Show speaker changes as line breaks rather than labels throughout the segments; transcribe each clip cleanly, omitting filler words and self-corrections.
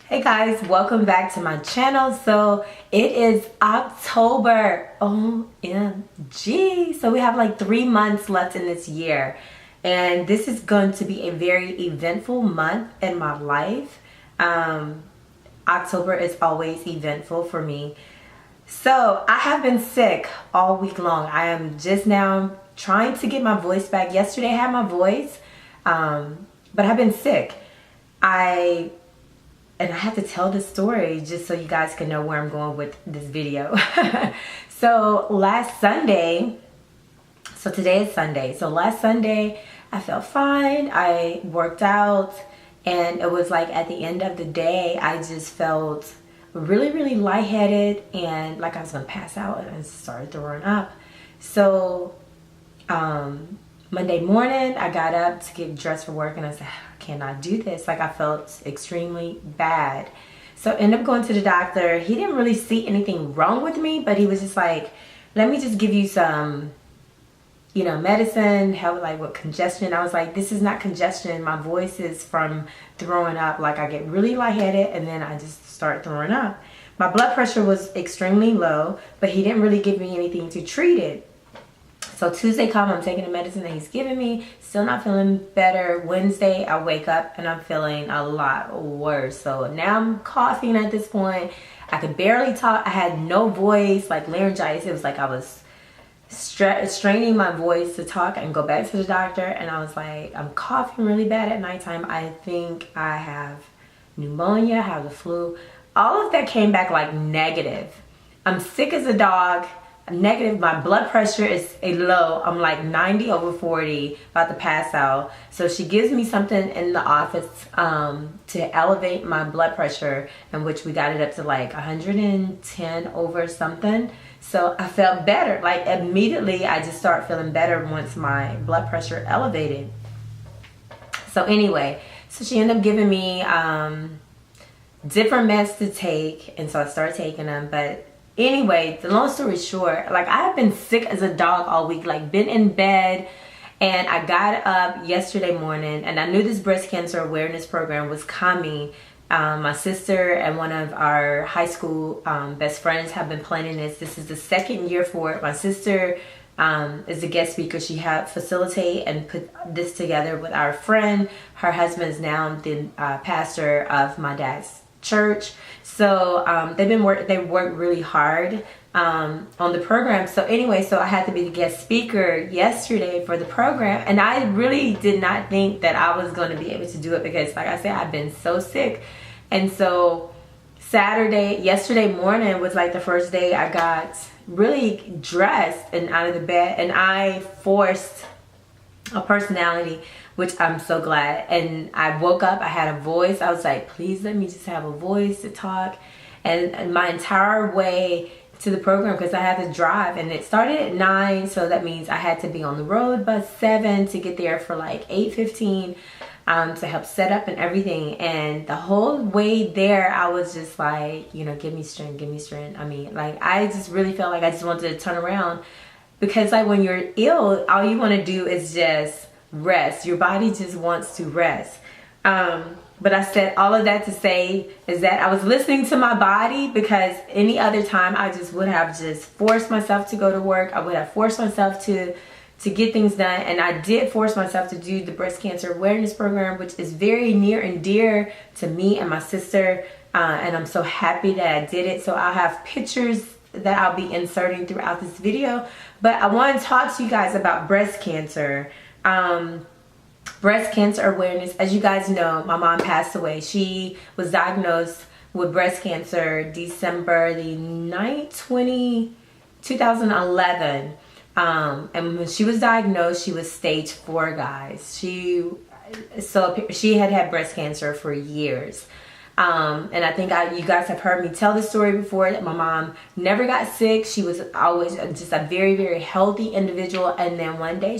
Hey guys, welcome back to my channel. So it is October. OMG. So we have like 3 months left in this year. And this is going to be a very eventful month in my life. October is always eventful for me. So I have been sick all week long. I am just now trying to get my voice back. Yesterday I had my voice, but I've been sick. And I have to tell this story just so you guys can know where I'm going with this video. So last Sunday, so today is Sunday. So last Sunday, I felt fine. I worked out and it was like at the end of the day, I just felt really, really lightheaded and like I was gonna pass out and I started throwing up. So Monday morning, I got up to get dressed for work and I said, I cannot do this. Like I felt extremely bad. So I ended up going to the doctor. He didn't really see anything wrong with me, but he was just like, let me just give you some, medicine, help like with congestion. I was like, this is not congestion. My voice is from throwing up. Like I get really lightheaded and then I just start throwing up. My blood pressure was extremely low, but he didn't really give me anything to treat it. So Tuesday come, I'm taking the medicine that he's giving me, still not feeling better. Wednesday, I wake up and I'm feeling a lot worse. So now I'm coughing at this point. I could barely talk. I had no voice, like laryngitis. It was like I was straining my voice to talk and go back to the doctor. And I was like, I'm coughing really bad at nighttime. I think I have pneumonia, I have the flu. All of that came back like negative. I'm sick as a dog. Negative. My blood pressure is a low. I'm like 90/40, about to pass out. So she gives me something in the office to elevate my blood pressure, in which we got it up to like 110 over something. So I felt better. Like immediately I just start feeling better once my blood pressure elevated. So anyway, so she ended up giving me different meds to take, and so I started taking them. But anyway, the long story short, like I have been sick as a dog all week, like been in bed, and I got up yesterday morning and I knew this breast cancer awareness program was coming. My sister and one of our high school best friends have been planning this. This is the second year for it. My sister is a guest speaker. She helped facilitate and put this together with our friend. Her husband is now the pastor of my dad's church. So they worked really hard on the program. So anyway, so I had to be the guest speaker yesterday for the program, and I really did not think that I was going to be able to do it because, like I said, I've been so sick. And so yesterday morning was like the first day I got really dressed and out of the bed, and I forced a personality, which I'm so glad. And I woke up, I had a voice. I was like, please let me just have a voice to talk. And my entire way to the program, because I had to drive, and it started at 9, so that means I had to be on the road by 7 to get there for like 8:15 to help set up and everything. And the whole way there, I was just like, give me strength, give me strength. I mean, like I just really felt like I just wanted to turn around, because like when you're ill, all you want to do is just rest. Your body just wants to rest. But I said all of that to say is that I was listening to my body, because any other time I just would have just forced myself to go to work. I would have forced myself to get things done. And I did force myself to do the breast cancer awareness program, which is very near and dear to me and my sister. And I'm so happy that I did it. So I'll have pictures that I'll be inserting throughout this video. But I want to talk to you guys about breast cancer. Breast cancer awareness. As you guys know, my mom passed away. She was diagnosed with breast cancer December the 9th, 2011. And when she was diagnosed, she was stage 4, guys. She had breast cancer for years. And I think you guys have heard me tell the story before, that my mom never got sick. She was always just a very, very healthy individual. And then one day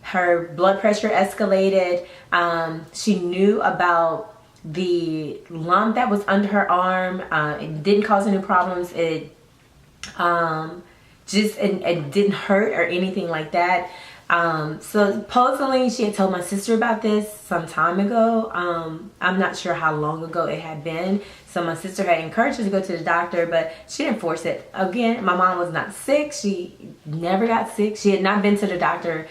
her blood pressure escalated. She knew about the lump that was under her arm. It didn't cause any problems. It didn't hurt or anything like that. So supposedly she had told my sister about this some time ago. I'm not sure how long ago it had been. So my sister had encouraged her to go to the doctor, but she didn't force it. Again, my mom was not sick. She never got sick. She had not been to the doctor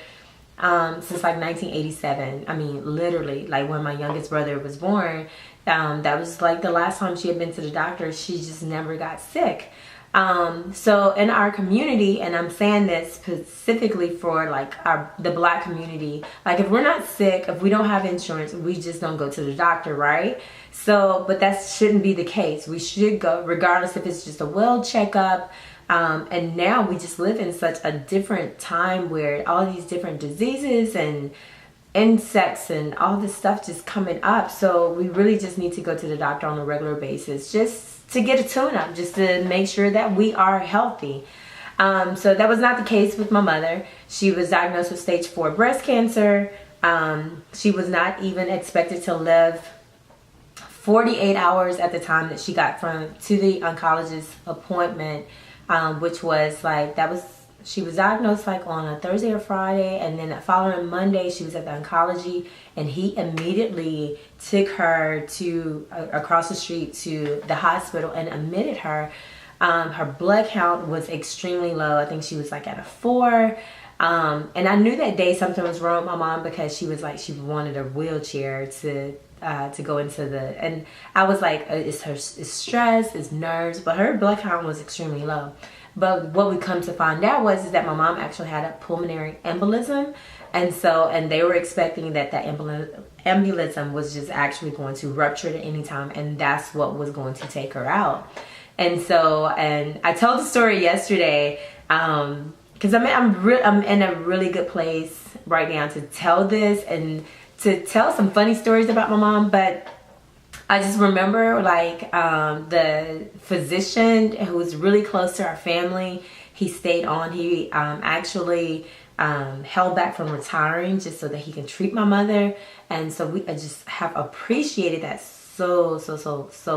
since like 1987. I mean, literally, like when my youngest brother was born, that was like the last time she had been to the doctor. She just never got sick. So in our community, and I'm saying this specifically for like the Black community, like if we're not sick, if we don't have insurance, we just don't go to the doctor, right? So, but that shouldn't be the case. We should go regardless if it's just a well checkup. And now we just live in such a different time where all these different diseases and insects and all this stuff just coming up. So we really just need to go to the doctor on a regular basis, just to get a tune-up, just to make sure that we are healthy. So that was not the case with my mother. She was diagnosed with stage 4 breast cancer. She was not even expected to live 48 hours at the time that she got to the oncologist appointment, which was like, she was diagnosed like on a Thursday or Friday, and then that following Monday she was at the oncology, and he immediately took her to across the street to the hospital and admitted her. Her blood count was extremely low. I think she was like at a 4. And I knew that day something was wrong with my mom, because she was like, she wanted a wheelchair to go into and I was like, it's stress, it's nerves, but her blood count was extremely low. But what we come to find out is that my mom actually had a pulmonary embolism, and they were expecting that embolism was just actually going to rupture at any time, and that's what was going to take her out. And I told the story yesterday, because I'm in a really good place right now to tell this and to tell some funny stories about my mom. But I just remember like the physician who was really close to our family, he stayed on. He actually held back from retiring just so that he can treat my mother. And so I just have appreciated that so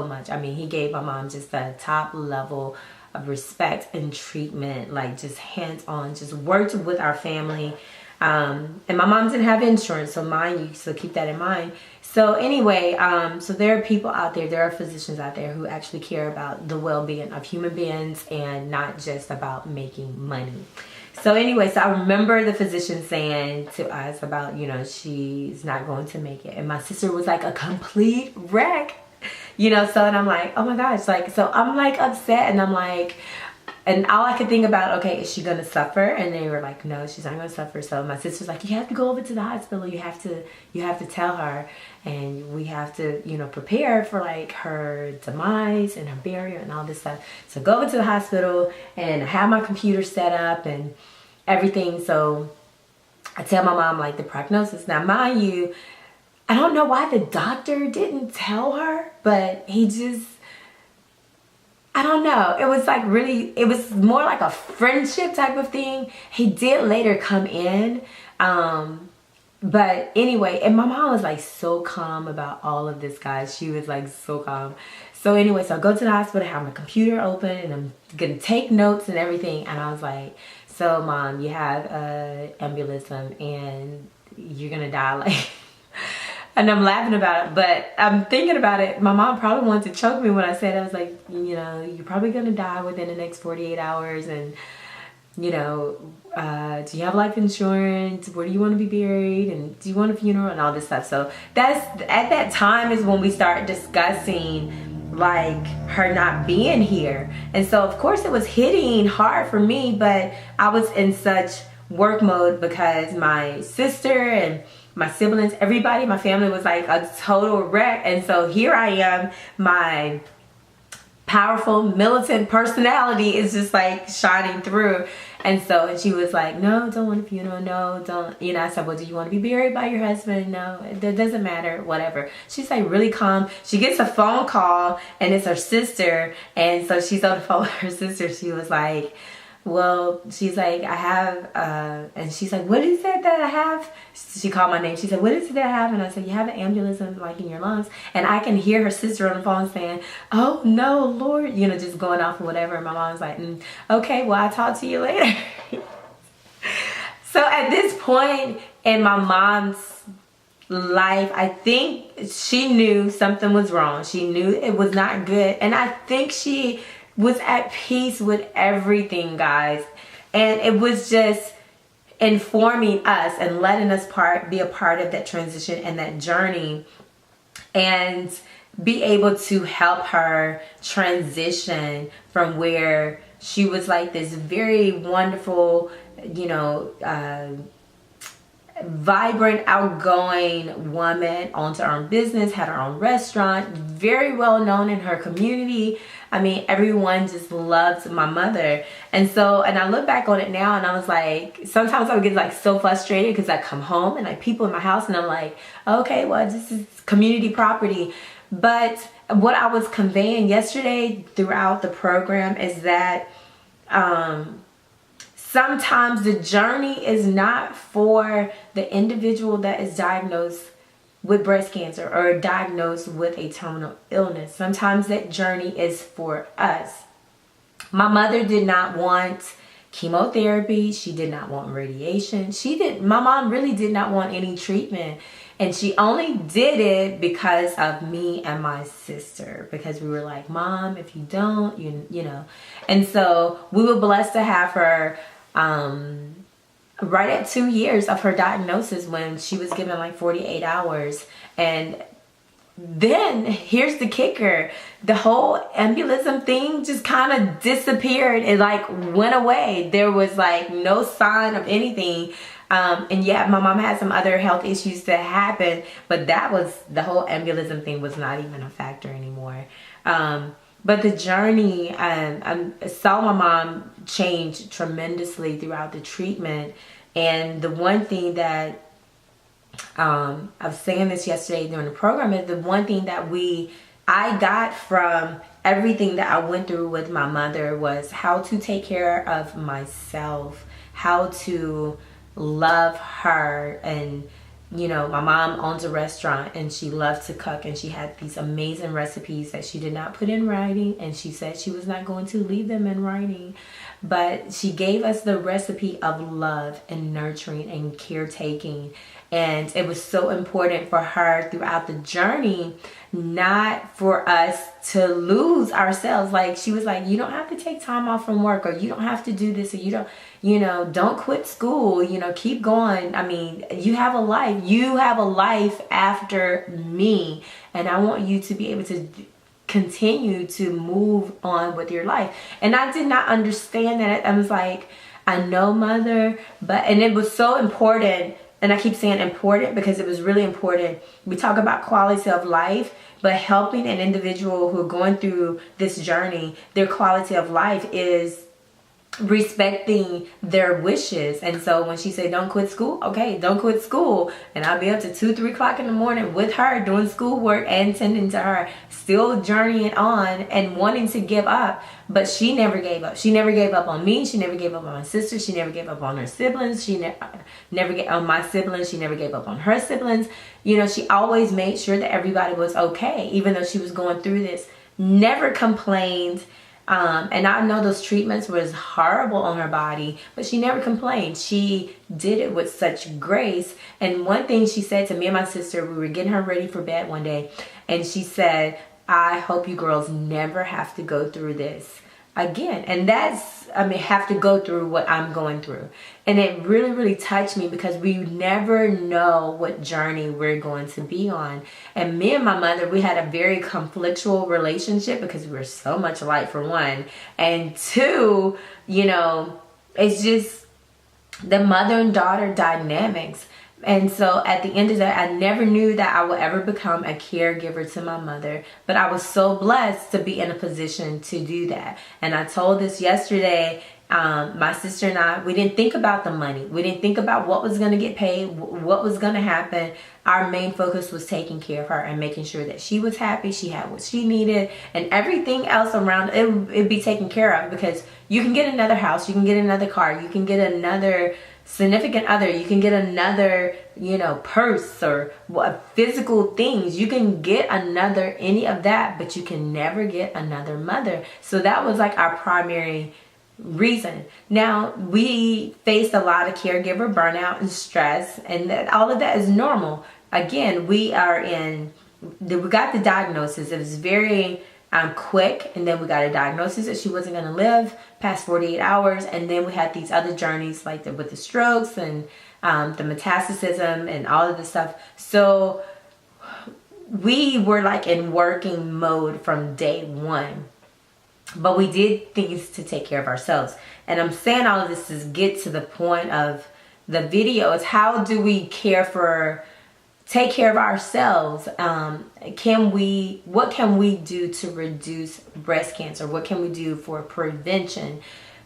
much. I mean, he gave my mom just the top level of respect and treatment, like just hands-on, just worked with our family. And my mom didn't have insurance, so mind you, so keep that in mind. So anyway, so there are people out there, there are physicians out there who actually care about the well-being of human beings and not just about making money. So anyway, so I remember the physician saying to us about, she's not going to make it. And my sister was like a complete wreck, so, and I'm like, oh my gosh, like, so I'm like upset, and I'm like, and all I could think about, okay, is she going to suffer? And they were like, no, she's not going to suffer. So my sister's like, you have to go over to the hospital. You have to tell her, and we have to, prepare for like her demise and her burial and all this stuff. So go over to the hospital, and I have my computer set up and everything. So I tell my mom like the prognosis. Now, mind you, I don't know why the doctor didn't tell her, but he just, I don't know. It was like really, it was more like a friendship type of thing. He did later come in. But anyway, and my mom was like so calm about all of this, guys. She was like so calm. So anyway, so I go to the hospital, I have my computer open, and I'm going to take notes and everything. And I was like, so mom, you have embolism and you're going to die. Like, and I'm laughing about it, but I'm thinking about it. My mom probably wanted to choke me when I said it. I was like, you're probably going to die within the next 48 hours. And, do you have life insurance? Where do you want to be buried? And do you want a funeral? And all this stuff. So at that time is when we start discussing like her not being here. And so of course it was hitting hard for me, but I was in such work mode because my sister and my siblings, everybody, my family was like a total wreck. And so here I am, my powerful militant personality is just like shining through. And she was like, no, don't want a funeral, no, don't, I said, well, do you want to be buried by your husband? No, it doesn't matter, whatever. She's like really calm. She gets a phone call, and it's her sister, and so she's on the phone with her sister. She was like, well, she's like, I have, and she's like, what is it that I have? She called my name. She said, what is it that I have? And I said, you have an embolism like in your lungs. And I can hear her sister on the phone saying, oh no, Lord, just going off or whatever. And my mom's like, okay, well, I'll talk to you later. So at this point in my mom's life, I think she knew something was wrong. She knew it was not good. And I think she was at peace with everything, guys. And it was just informing us and letting us be a part of that transition and that journey, and be able to help her transition from where she was like this very wonderful, vibrant, outgoing woman, onto her own business, had her own restaurant, very well known in her community. I mean, everyone just loved my mother. And I look back on it now and I was like, sometimes I would get like so frustrated because I come home and like people in my house and I'm like, okay, well, this is community property. But what I was conveying yesterday throughout the program is that sometimes the journey is not for the individual that is diagnosed with breast cancer or diagnosed with a terminal illness. Sometimes that journey is for us. My mother did not want chemotherapy. She did not want radiation. My mom really did not want any treatment. And she only did it because of me and my sister. Because we were like, Mom, if you don't, you know. And so we were blessed to have her right at 2 years of her diagnosis, when she was given like 48 hours. And then here's the kicker. The whole embolism thing just kind of disappeared. It like went away. There was like no sign of anything. And yeah, my mom had some other health issues that happened, but the whole embolism thing was not even a factor anymore. But the journey, I saw my mom change tremendously throughout the treatment. And the one thing that, I was saying this yesterday during the program, is the one thing that I got from everything that I went through with my mother was how to take care of myself, how to love her. And my mom owns a restaurant and she loves to cook, and she had these amazing recipes that she did not put in writing, and she said she was not going to leave them in writing, but she gave us the recipe of love and nurturing and caretaking. And it was so important for her throughout the journey, not for us to lose ourselves. Like, she was like, you don't have to take time off from work, or you don't have to do this, or you don't quit school, keep going. I mean, you have a life after me, and I want you to be able to continue to move on with your life. And I did not understand that. I was like, I know, Mother, and it was so important. And I keep saying important because it was really important. We talk about quality of life, but helping an individual who are going through this journey, their quality of life is respecting their wishes. And so when she said don't quit school, okay, don't quit school, and I'll be up to 2-3 o'clock in the morning with her doing schoolwork and tending to her, still journeying on and wanting to give up. But she never gave up. She never gave up on me. She never gave up on my sister. She never gave up on her siblings. She never gave on my siblings. She never gave up on her siblings. She always made sure that everybody was okay, even though she was going through this. Never complained. And I know those treatments was horrible on her body, but she never complained. She did it with such grace. And one thing she said to me and my sister, we were getting her ready for bed one day, and she said, I hope you girls never have to go through this again. And have to go through what I'm going through. And it really, really touched me, because we never know what journey we're going to be on. And me and my mother, we had a very conflictual relationship, because we were so much alike, for one. And two, it's just the mother and daughter dynamics. And so at the end of that, I never knew that I would ever become a caregiver to my mother. But I was so blessed to be in a position to do that. And I told this yesterday, my sister and I, we didn't think about the money. We didn't think about what was going to get paid, what was going to happen. Our main focus was taking care of her and making sure that she was happy, she had what she needed, and everything else around it'd be taken care of. Because you can get another house, you can get another car, you can get another significant other, you can get another purse or physical things, you can get any of that, but you can never get another mother. So that was like our primary reason. Now, we face a lot of caregiver burnout and stress, and that all of that is normal. Again, we got the diagnosis. It was very quick, and then we got a diagnosis that she wasn't going to live past 48 hours, and then we had these other journeys like with the strokes and the metastasis and all of this stuff. So we were like in working mode from day one. But we did things to take care of ourselves. And I'm saying all of this to get to the point of the video is, how do we take care of ourselves? What can we do to reduce breast cancer? What can we do for prevention?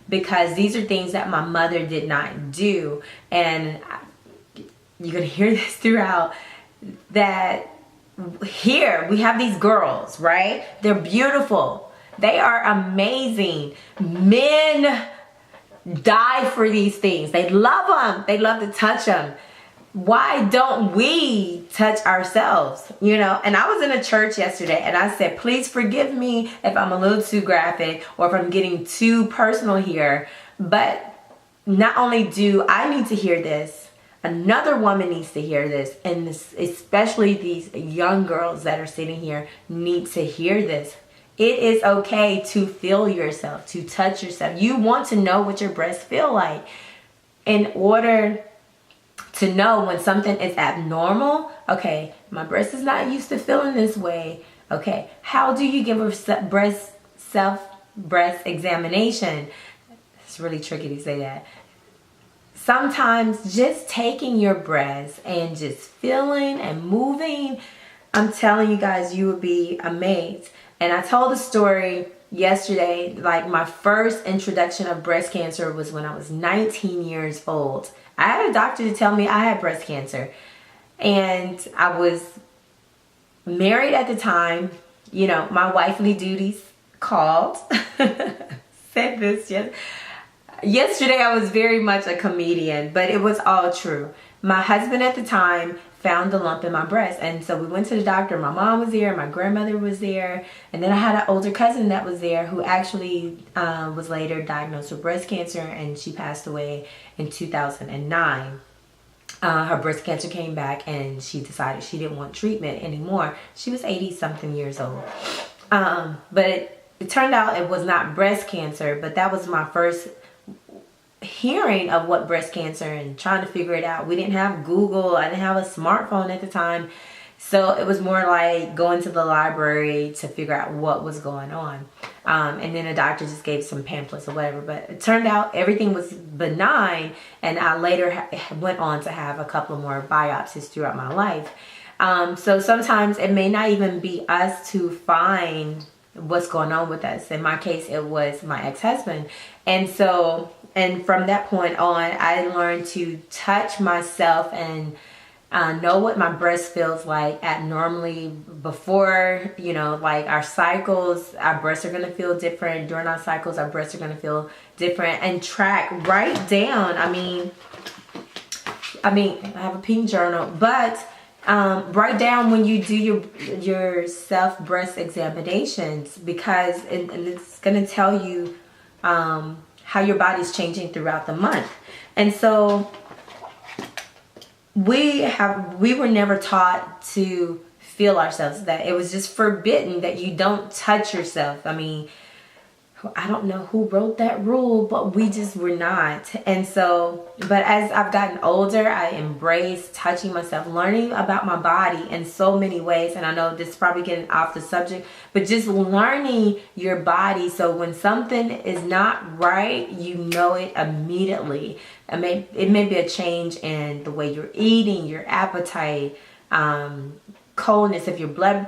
Because these are things that my mother did not do. And you're going to hear this throughout, that here we have these girls, right? They're beautiful. They are amazing. Men die for these things. They love them. They love to touch them. Why don't we touch ourselves? You know, and I was in a church yesterday and I said, please forgive me if I'm a little too graphic or if I'm getting too personal here. But not only do I need to hear this, another woman needs to hear this. And especially these young girls that are sitting here need to hear this. It is okay to feel yourself, to touch yourself. You want to know what your breasts feel like. In order to know when something is abnormal, okay, my breast is not used to feeling this way. Okay, how do you give a self-breast examination? It's really tricky to say that. Sometimes just taking your breasts and just feeling and moving, I'm telling you guys, you would be amazed. And I told a story yesterday, like my first introduction of breast cancer was when I was 19 years old. I had a doctor to tell me I had breast cancer. And I was married at the time. You know, my wifely duties called. Said this yesterday. I was very much a comedian, but it was all true. My husband at the time found the lump in my breast, and so we went to the doctor. My mom was there, my grandmother was there, and then I had an older cousin that was there who actually was later diagnosed with breast cancer, and she passed away in 2009. Her breast cancer came back and she decided she didn't want treatment anymore. She was 80 something years old. But it turned out it was not breast cancer, but that was my first hearing of what breast cancer and trying to figure it out. We didn't have Google. I didn't have a smartphone at the time. So it was more like going to the library to figure out what was going on. And then a doctor just gave some pamphlets or whatever. But it turned out everything was benign. And I later went on to have a couple more biopsies throughout my life. So sometimes it may not even be us to find what's going on with us. In my case, it was my ex-husband. And from that point on, I learned to touch myself and know what my breast feels like abnormally before, you know, like our cycles. Our breasts are going to feel different. During our cycles, our breasts are going to feel different. And write down. I mean, I have a pink journal, but write down when you do your self-breast examinations, because and it's going to tell you how your body's changing throughout the month. And so we were never taught to feel ourselves, that it was just forbidden that you don't touch yourself. I mean, I don't know who wrote that rule, but we just were not. And so, but as I've gotten older, I embrace touching myself, learning about my body in so many ways. And I know this is probably getting off the subject, but just learning your body. So when something is not right, you know it immediately. It may be a change in the way you're eating, your appetite, coldness. If your blood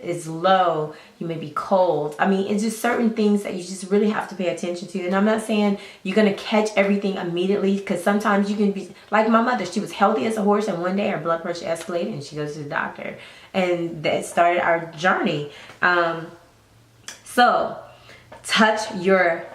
is low, you may be cold. I mean, it's just certain things that you just really have to pay attention to. And I'm not saying you're going to catch everything immediately, because sometimes you can be like my mother. She was healthy as a horse, and one day her blood pressure escalated and she goes to the doctor, and that started our journey. So touch your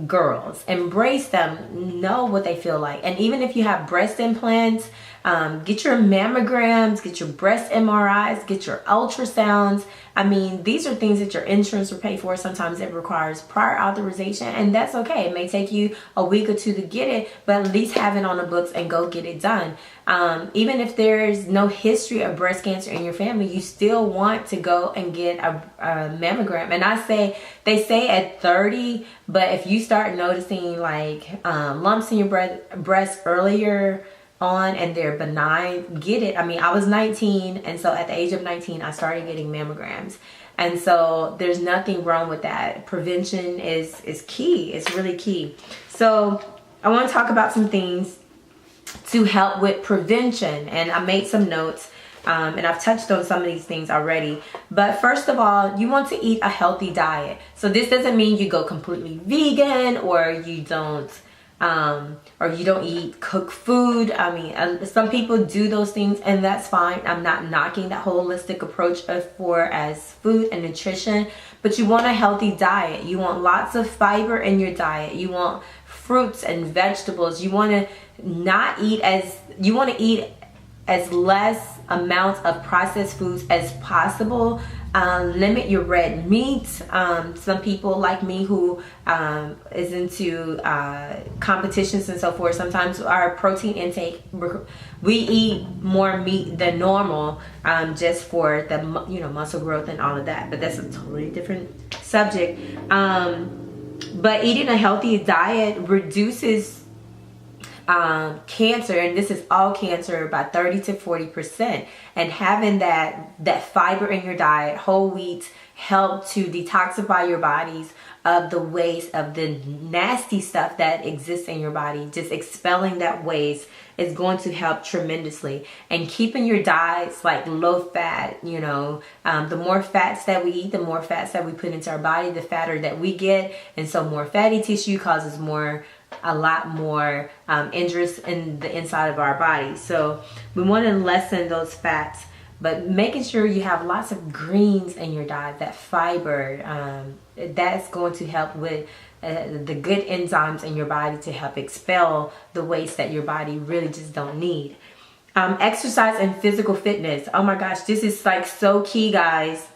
girls, embrace them, know what they feel like. And even if you have breast implants, Get your mammograms, get your breast MRIs, get your ultrasounds. I mean, these are things that your insurance will pay for. Sometimes it requires prior authorization, and that's okay. It may take you a week or two to get it, but at least have it on the books and go get it done. Even if there's no history of breast cancer in your family, you still want to go and get a mammogram. And they say at 30, but if you start noticing like lumps in your breast earlier on and they're benign, get it. I mean, I was 19, and so at the age of 19 I started getting mammograms, and so there's nothing wrong with that. Prevention is key. It's really key. So I want to talk about some things to help with prevention, and I made some notes, and I've touched on some of these things already. But first of all, you want to eat a healthy diet. So this doesn't mean you go completely vegan, or you don't eat cooked food. I mean, some people do those things, and that's fine. I'm not knocking that holistic approach as food and nutrition, but you want a healthy diet. You want lots of fiber in your diet. You want fruits and vegetables. You want to eat as less amounts of processed foods as possible. Limit your red meat. Some people like me who is into competitions and so forth, sometimes our protein intake, we eat more meat than normal, just for the muscle growth and all of that, but that's a totally different subject. But eating a healthy diet reduces cancer, and this is all cancer, by 30 to 40%. And having that fiber in your diet, whole wheat, help to detoxify your bodies of the waste, of the nasty stuff that exists in your body. Just expelling that waste is going to help tremendously. And keeping your diets like low fat, the more fats that we eat, the more fats that we put into our body, the fatter that we get. And so more fatty tissue causes a lot more injuries in the inside of our body. So we want to lessen those fats, but making sure you have lots of greens in your diet, that fiber, that's going to help with the good enzymes in your body to help expel the waste that your body really just don't need. Exercise and physical fitness. Oh my gosh, this is like so key, guys.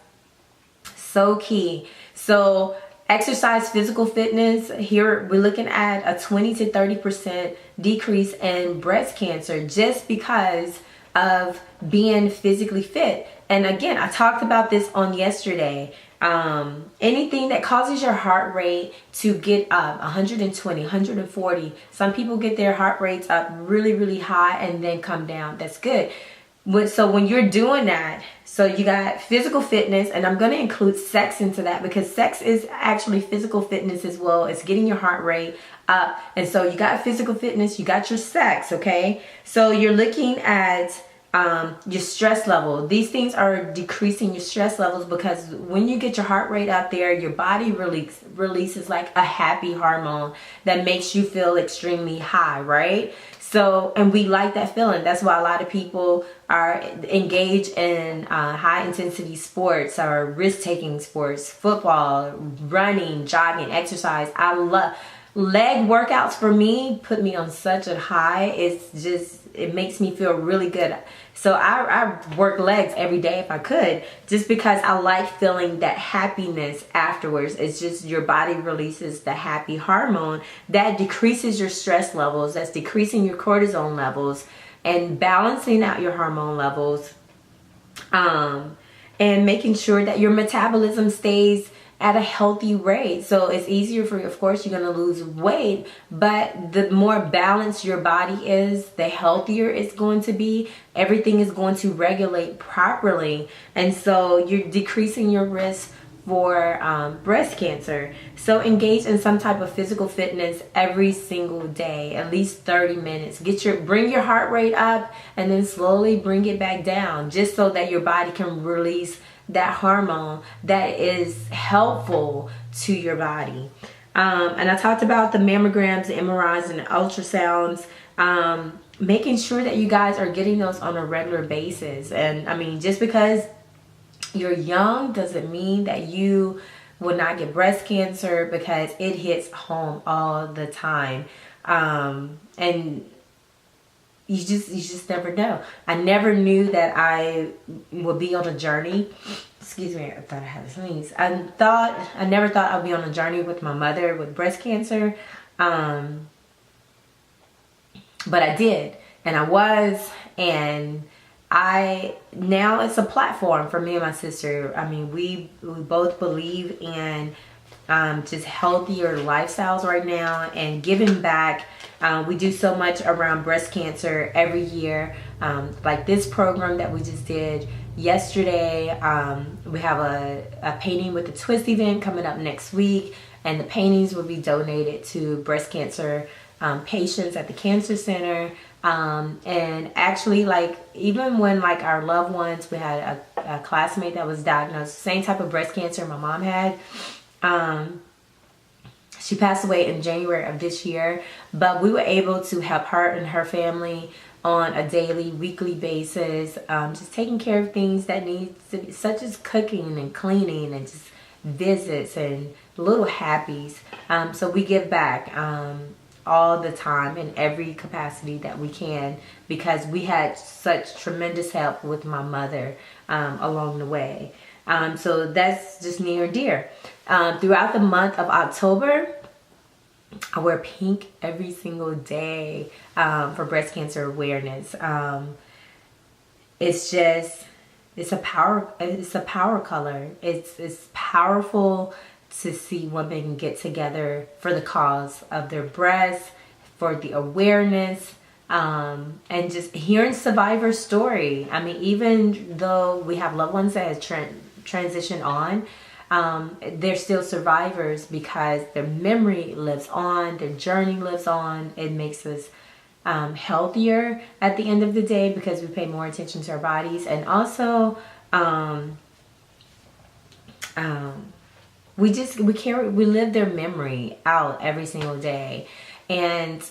So key. So exercise, physical fitness, here we're looking at a 20 to 30% decrease in breast cancer just because of being physically fit. And again, I talked about this on yesterday. Anything that causes your heart rate to get up 120, 140. Some people get their heart rates up really, really high and then come down. That's good. So when you're doing that, so you got physical fitness, and I'm going to include sex into that because sex is actually physical fitness as well. It's getting your heart rate up. And so you got physical fitness, you got your sex, okay? So you're looking at your stress level. These things are decreasing your stress levels because when you get your heart rate up there, your body releases like a happy hormone that makes you feel extremely high, right? So, and we like that feeling. That's why a lot of people are engaged in high intensity sports or risk-taking sports, football, running, jogging, exercise. I love leg workouts. For me, put me on such a high. It makes me feel really good. So I work legs every day if I could, just because I like feeling that happiness afterwards. It's just your body releases the happy hormone that decreases your stress levels, that's decreasing your cortisol levels and balancing out your hormone levels, and making sure that your metabolism stays at a healthy rate. So it's easier for you. Of course, you're going to lose weight, but the more balanced your body is, the healthier it's going to be. Everything is going to regulate properly. And so you're decreasing your risk for breast cancer. So engage in some type of physical fitness every single day, at least 30 minutes. Bring your heart rate up and then slowly bring it back down, just so that your body can release that hormone that is helpful to your body. And I talked about the mammograms, the MRIs, and the ultrasounds. Making sure that you guys are getting those on a regular basis. And I mean, just because you're young doesn't mean that you will not get breast cancer, because it hits home all the time. And you just never know. I never knew that I would be on a journey. Excuse me, I thought I had a sneeze. I never thought I'd be on a journey with my mother with breast cancer. But I did, and I was, and now it's a platform for me and my sister. I mean, we both believe in just healthier lifestyles right now and giving back. We do so much around breast cancer every year. Like this program that we just did yesterday, we have a painting with a twist event coming up next week, and the paintings will be donated to breast cancer patients at the cancer center. And actually, like, even when like our loved ones, we had a classmate that was diagnosed same type of breast cancer my mom had. She passed away in January of this year, but we were able to help her and her family on a daily, weekly basis, just taking care of things that need to be, such as cooking and cleaning and just visits and little happies. So we give back all the time in every capacity that we can, because we had such tremendous help with my mother along the way. So that's just near and dear. Throughout the month of October, I wear pink every single day for breast cancer awareness. It's a power color. It's powerful to see women get together for the cause of their breasts, for the awareness, and just hearing survivor story. I mean, even though we have loved ones that have transitioned on, they're still survivors because their memory lives on, their journey lives on. It makes us healthier at the end of the day because we pay more attention to our bodies, and also we live their memory out every single day. And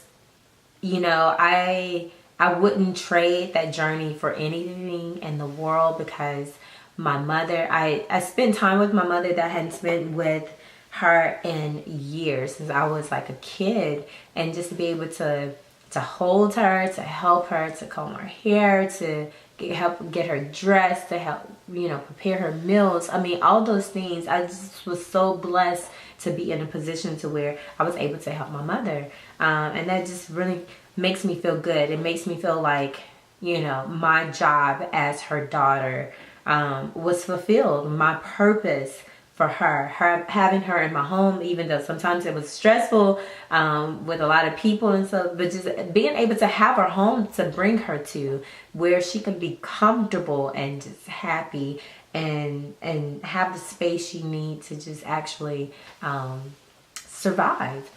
you know, I wouldn't trade that journey for anything in the world, because my mother, I spent time with my mother that I hadn't spent with her in years, since I was like a kid. And just to be able to hold her, to help her, to comb her hair, to help get her dressed, to help, you know, prepare her meals. I mean, all those things. I just was so blessed to be in a position to where I was able to help my mother. And that just really makes me feel good. It makes me feel like, you know, my job as her daughter was fulfilled. My purpose for her having her in my home, even though sometimes it was stressful with a lot of people and stuff, but just being able to have her home to bring her to, where she can be comfortable and just happy and have the space she needs to just actually survive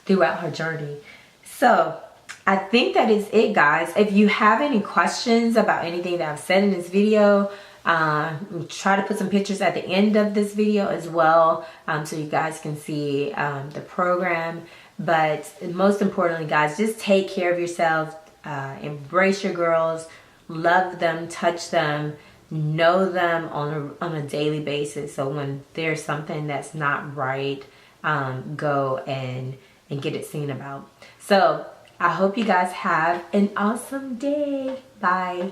throughout her journey. So I think that is it, guys. If you have any questions about anything that I've said in this video, try to put some pictures at the end of this video as well, so you guys can see the program. But most importantly, guys, just take care of yourself. Embrace your girls, love them, touch them, know them on a daily basis. So when there's something that's not right, go and get it seen about. So I hope you guys have an awesome day. Bye.